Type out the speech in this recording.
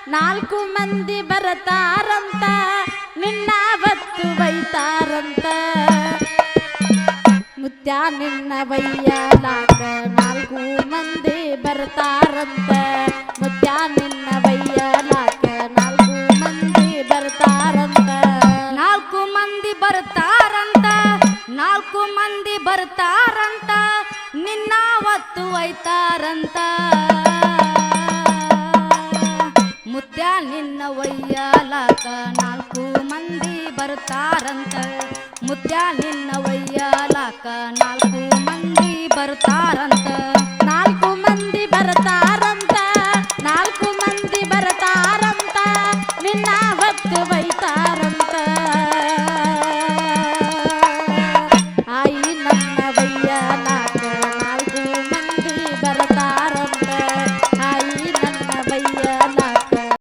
ನಾಲ್ಕು ಮಂದಿ ಬರ್ತಾರಂತ ನಿನ್ನ ಅವತ್ತು ಬೈತಾರಂತ ಮುತ್ಯ ನಿನ್ನ ಬೈಯಲಾಕ ನಾಲ್ಕು ಮಂದಿ ಬರ್ತಾರಂತ ಮುತ್ಯ ನಿನ್ನ ಬೈಯಲಾಕ ನಾಲ್ಕು ಮಂದಿ ಬರ್ತಾರಂತ ನಾಲ್ಕು ಮಂದಿ ಬರ್ತಾರಂತ ನಾಲ್ಕು ಮಂದಿ ಬರ್ತಾರಂತ ನಿನ್ನ ಅವತ್ತು ಒಯ್ತಾರಂತ ಮುತ್ಯ ನಿನ್ನ ಒಯ್ಯಲಾಕ ನಾಲ್ಕು ಮಂದಿ ಬರ್ತಾರಂತ ಮುತ್ಯ ನಿನ್ನ ಒಯ್ಯಲಾಕ ನಾಲ್ಕು ಮಂದಿ ಬರ್ತಾರಂತ